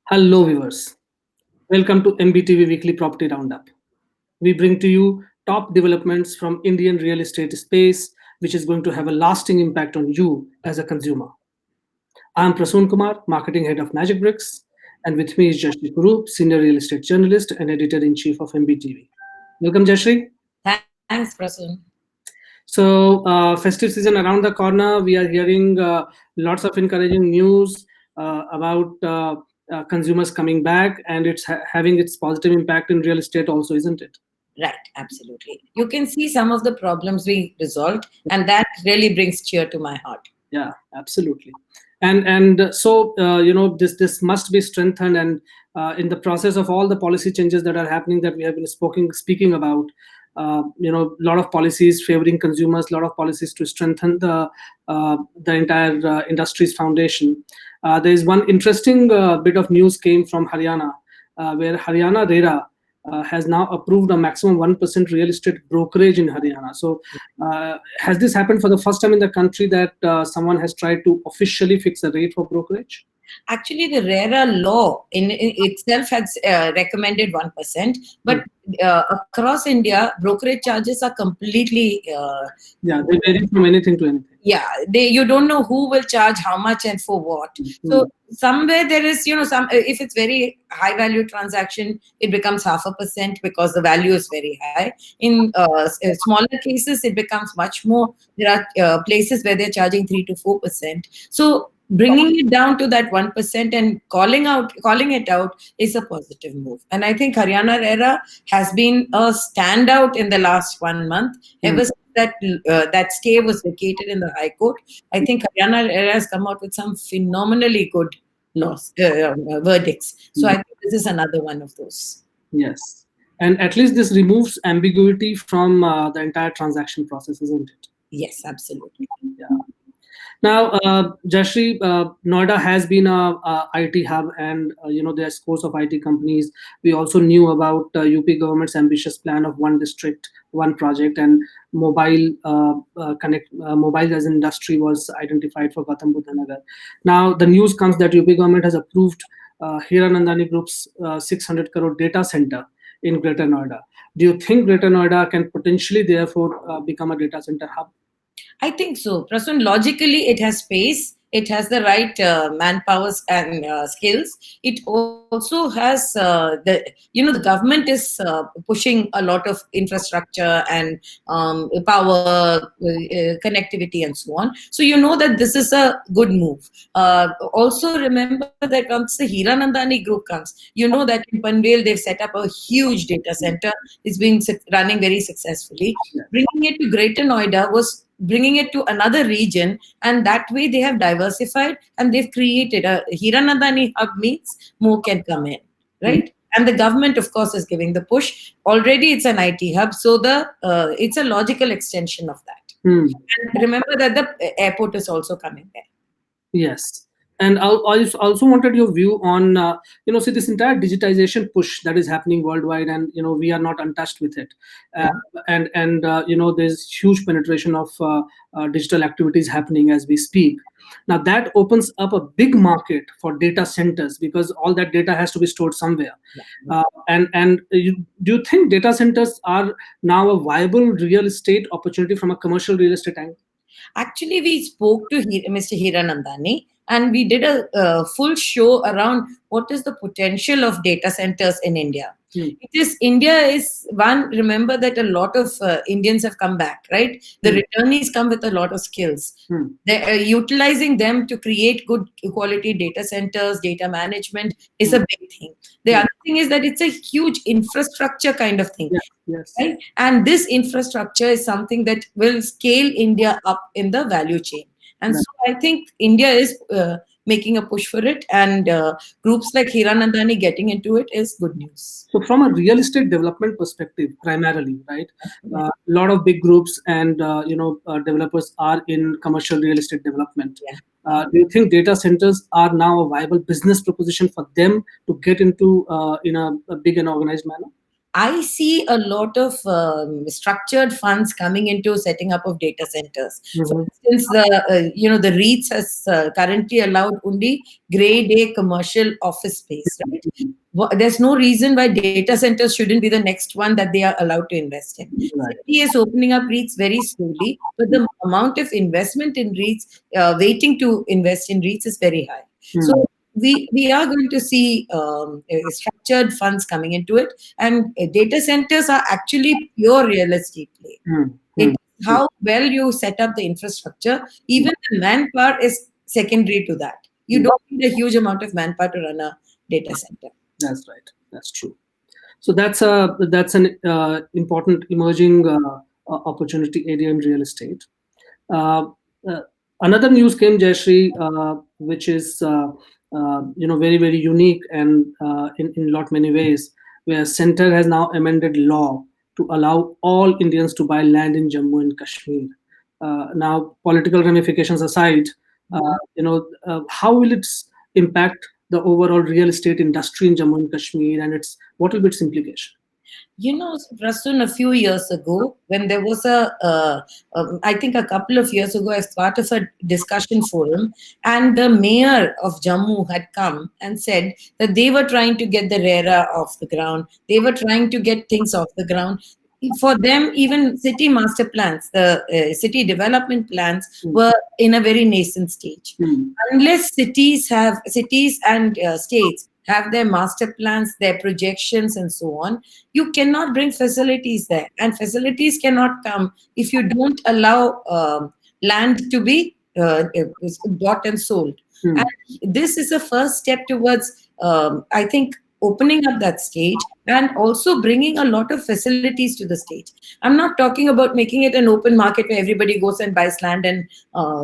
Hello, viewers. Welcome to MBTV Weekly Property Roundup. We bring to you top developments from Indian real estate space, which is going to have a lasting impact on you as a consumer. I am Prasoon Kumar, Marketing Head of Magic Bricks, and with me is Jashri Kurup, Senior Real Estate Journalist and Editor in Chief of MBTV. Welcome, Jashri. Thanks, Prasoon. So, festive season around the corner. We are hearing lots of encouraging news about consumers coming back, and it's having its positive impact in real estate also, isn't it? Right, absolutely. You can see some of the problems we resolved, and that really brings cheer to my heart. Yeah, absolutely. And this must be strengthened, and in the process of all the policy changes that are happening that we have been speaking about, a lot of policies favoring consumers, a lot of policies to strengthen the entire industry's foundation. There is one interesting bit of news came from Haryana, where Haryana RERA has now approved a maximum 1% real estate brokerage in Haryana. So, has this happened for the first time in the country that someone has tried to officially fix a rate for brokerage? Actually, the RERA law in itself has recommended 1%, but across India, brokerage charges are completely Yeah, they vary from anything to anything. Yeah, you don't know who will charge how much and for what. So somewhere there is, some if it's very high value transaction, it becomes 0.5% because the value is very high. In smaller cases, it becomes much more. There are places where they're charging 3 to 4%. So bringing it down to that 1% and calling it out is a positive move. And I think Haryana RERA has been a standout in the last 1 month. Ever since that stay was vacated in the High Court, I think Haryana RERA has come out with some phenomenally good verdicts. So I think this is another one of those. Yes, and at least this removes ambiguity from the entire transaction process, isn't it? Yes, absolutely. Yeah. Now, Jashri, Noida has been a IT hub, and there are scores of IT companies. We also knew about UP government's ambitious plan of one district, one project, and mobile as an industry was identified for Gautam Buddha Nagar. Now, the news comes that UP government has approved Hiranandani Group's 600 crore data center in Greater Noida. Do you think Greater Noida can potentially, therefore, become a data center hub? I think so. Prasoon, logically, it has space. It has the right manpower and skills. It also has the government is pushing a lot of infrastructure and power, connectivity, and so on. So you know that this is a good move. Also remember that once the Hiranandani group comes, you know that in Panvel they've set up a huge data center. It's been running very successfully. Bringing it to Greater Noida was bringing it to another region, and that way they have diversified and they've created a Hiranandani hub means more can come in, right? And the government, of course, is giving the push. Already it's an IT hub, so it's a logical extension of that. And remember that the airport is also coming there. Yes. And I also wanted your view on, see this entire digitization push that is happening worldwide, and we are not untouched with it. There's huge penetration of digital activities happening as we speak. Now that opens up a big market for data centers because all that data has to be stored somewhere. Do you think data centers are now a viable real estate opportunity from a commercial real estate angle? Actually, we spoke to Mr. Hiranandani, and we did a full show around what is the potential of data centers in India. India is one. Remember that a lot of Indians have come back, right? The returnees come with a lot of skills. They're utilizing them to create good quality data centers. Data management is a big thing. The other thing is that it's a huge infrastructure kind of thing. Yes. Right? And this infrastructure is something that will scale India up in the value chain. And so I think India is making a push for it, and groups like Hiranandani getting into it is good news. So from a real estate development perspective, primarily, right, a lot of big groups and developers are in commercial real estate development. Do you think data centers are now a viable business proposition for them to get into in a big and organized manner? I see a lot of structured funds coming into setting up of data centers. For Mhm. instance, the REITs has currently allowed only grade A commercial office space, right? There's no reason why data centers shouldn't be the next one that they are allowed to invest in. Right. City is opening up REITs very slowly, but the amount of investment in REITs, waiting to invest in REITs, is very high. Hmm. So we are going to see structured funds coming into it, and data centers are actually pure real estate play. Hmm. Hmm. It's how well you set up the infrastructure. Even the manpower is secondary to that. You Hmm. don't need a huge amount of manpower to run a data center. That's right. That's true. So that's an important emerging opportunity area in real estate. Uh, uh, Another news came, Jayashree, which is very very unique and in lot many ways, where center has now amended law to allow all Indians to buy land in Jammu and Kashmir. Now, political ramifications aside, how will it impact the overall real estate industry in Jammu and Kashmir, and what will be its implication? Prasun, a few years ago, when there was I think a couple of years ago, as part of a discussion forum, and the mayor of Jammu had come and said that they were trying to get the RERA off the ground. They were trying to get things off the ground. For them, even city master plans, the city development plans, were in a very nascent stage. Hmm. Unless cities and states have their master plans, their projections, and so on, you cannot bring facilities there, and facilities cannot come if you don't allow land to be bought and sold. Hmm. And this is a first step towards, I think, opening up that stage and also bringing a lot of facilities to the stage. I'm not talking about making it an open market where everybody goes and buys land and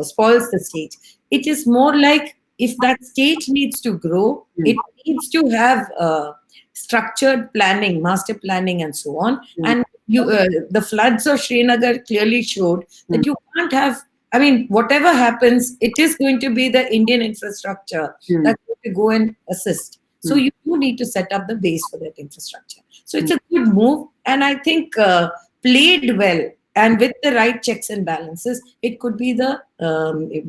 spoils the stage. It is more like, if that state needs to grow, it needs to have structured planning, master planning, and so on. And the floods of Srinagar clearly showed that you can't have. I mean, whatever happens, it is going to be the Indian infrastructure that's going to go and assist. So you do need to set up the base for that infrastructure. So it's a good move, and I think played well and with the right checks and balances, it could be the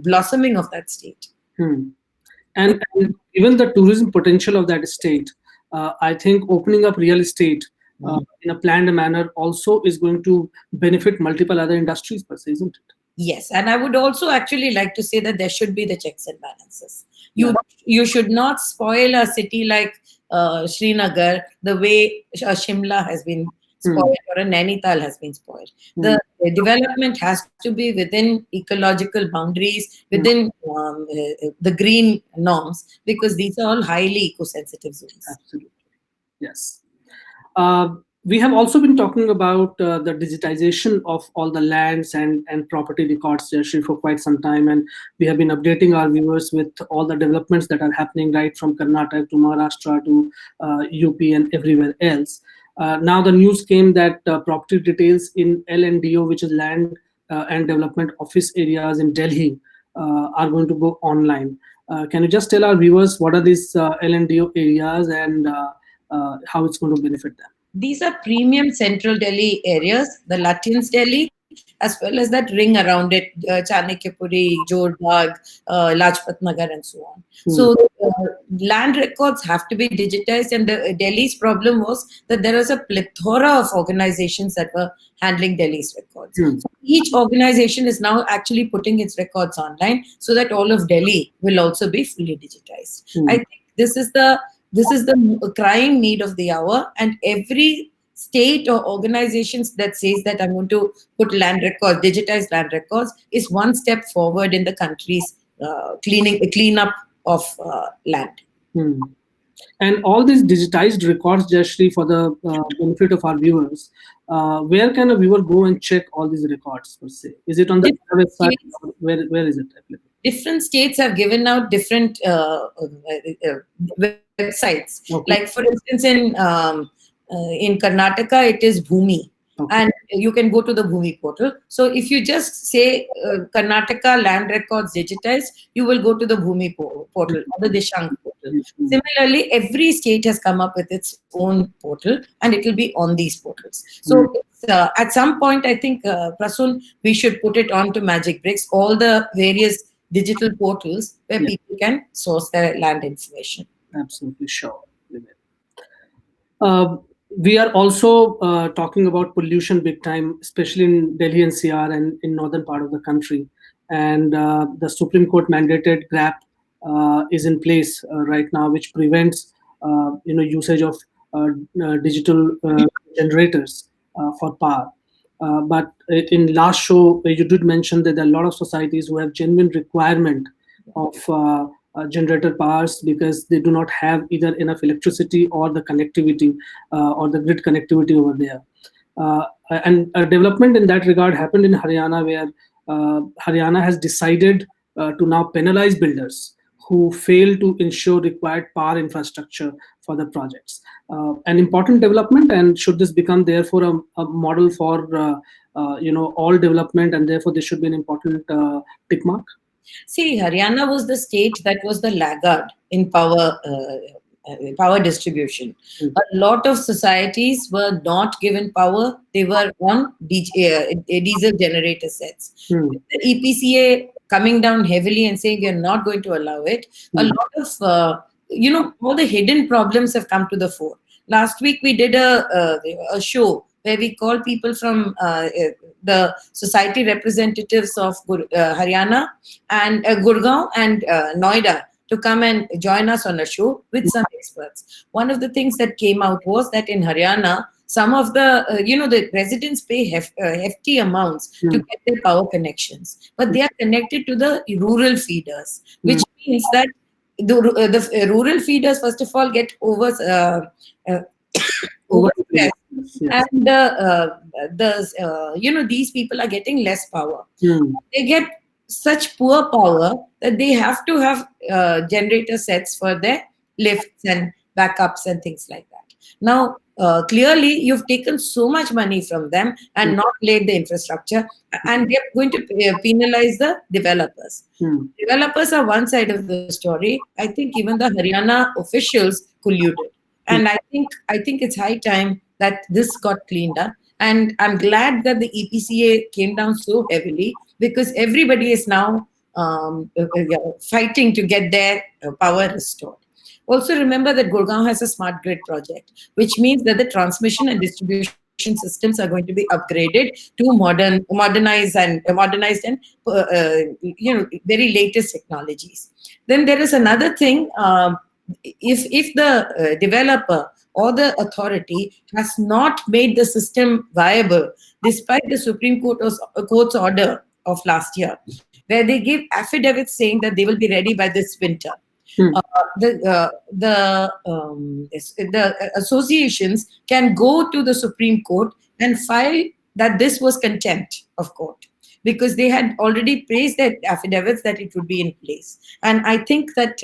blossoming of that state. Hmm. And even the tourism potential of that state, I think opening up real estate in a planned manner also is going to benefit multiple other industries per se, isn't it? Yes, and I would also actually like to say that there should be the checks and balances. You should not spoil a city like Srinagar the way Shimla has been spoiled or a Nainital has been spoiled. The development has to be within ecological boundaries, within the green norms, because these are all highly eco-sensitive zones. Absolutely. Yes. We have also been talking about the digitization of all the lands and property records, Jayashree, for quite some time, and we have been updating our viewers with all the developments that are happening right from Karnataka to Maharashtra to UP and everywhere else. Now the news came that property details in LNDO, which is Land and Development Office areas in Delhi, are going to go online. Can you just tell our viewers what are these LNDO areas and how it's going to benefit them? These are premium central Delhi areas, the Lutyens Delhi, as well as that ring around it, Chanakyapuri, Jorbagh, Lajpat Nagar, and so on. So land records have to be digitized, and Delhi's problem was that there was a plethora of organizations that were handling Delhi's records. So each organization is now actually putting its records online so that all of Delhi will also be fully digitized. I think this is the crying need of the hour, and every state or organizations that says that I'm going to put land records, digitized land records, is one step forward in the country's cleanup of land. And all these digitized records, Jayashree, for the benefit of our viewers, where can a viewer go and check all these records per se? Is it on the website? Or where is it available? Different states have given out different websites. Okay. Like, for instance, in Karnataka, it is Bhumi. and you can go to the Bhumi portal. So if you just say Karnataka land records digitized, you will go to the Bhumi portal or the Dishank portal. Similarly, every state has come up with its own portal, and it will be on these portals. So at some point, I think, Prasun, we should put it on to Magic Bricks, all the various digital portals where people can source their land information. Absolutely sure. We are also talking about pollution big time, especially in Delhi NCR and in northern part of the country. And the Supreme Court mandated GRAP is in place right now, which prevents usage of digital generators for power. But in last show, you did mention that there are a lot of societies who have genuine requirement of generator powers because they do not have either enough electricity or the connectivity or the grid connectivity over there. And a development in that regard happened in Haryana, where Haryana has decided to now penalize builders who fail to ensure required power infrastructure for the projects. An important development, and should this become therefore a model for all development, and therefore this should be an important tick mark? See, Haryana was the state that was the laggard in power distribution. A lot of societies were not given power. They were on diesel generator sets. With the EPCA coming down heavily and saying you're not going to allow it, a lot of, all the hidden problems have come to the fore. Last week, we did a show where we call people from the society representatives of Haryana and Gurgaon and Noida to come and join us on a show with some experts. One of the things that came out was that in Haryana, some of the, the residents pay hefty amounts to get their power connections, but they are connected to the rural feeders, which means that the rural feeders, first of all, get overstressed. And these people are getting less power. They get such poor power that they have to have generator sets for their lifts and backups and things like that. Now, clearly, you've taken so much money from them and not laid the infrastructure, and they're going to penalize the developers. Developers are one side of the story. I think even the Haryana officials colluded. And I think it's high time that this got cleaned up. And I'm glad that the EPCA came down so heavily, because everybody is now fighting to get their power restored. Also remember that Gurgaon has a smart grid project, which means that the transmission and distribution systems are going to be upgraded to modernized and very latest technologies. Then there is another thing. If the developer or the authority has not made the system viable, despite the Supreme Court's order of last year, where they give affidavits saying that they will be ready by this winter, the associations can go to the Supreme Court and file that this was contempt of court, because they had already praised their affidavits that it would be in place. And I think that,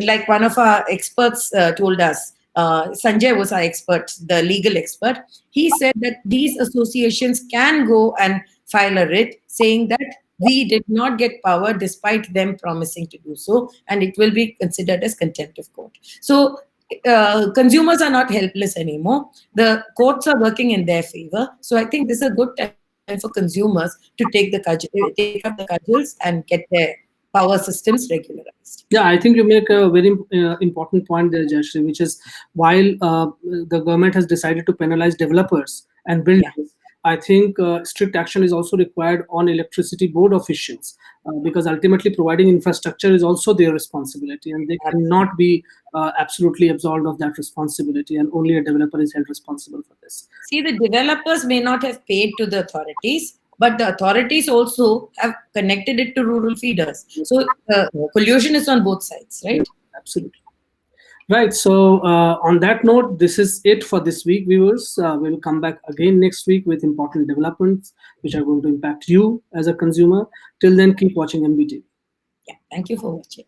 like one of our experts told us, Sanjay was our expert, the legal expert. He said that these associations can go and file a writ saying that we did not get power despite them promising to do so, and it will be considered as contempt of court. So consumers are not helpless anymore. The courts are working in their favor. So I think this is a good time for consumers to take up the cudgels and get their power systems regularized. Yeah, I think you make a very important point there, Jayashree, which is while the government has decided to penalize developers and builders, I think strict action is also required on electricity board officials, because ultimately providing infrastructure is also their responsibility, and they cannot be absolutely absolved of that responsibility, and only a developer is held responsible for this. See, the developers may not have paid to the authorities, but the authorities also have connected it to rural feeders. So collusion is on both sides, right? Absolutely. Right. So on that note, this is it for this week, viewers. We will come back again next week with important developments which are going to impact you as a consumer. Till then, keep watching MBT. Yeah. Thank you for watching.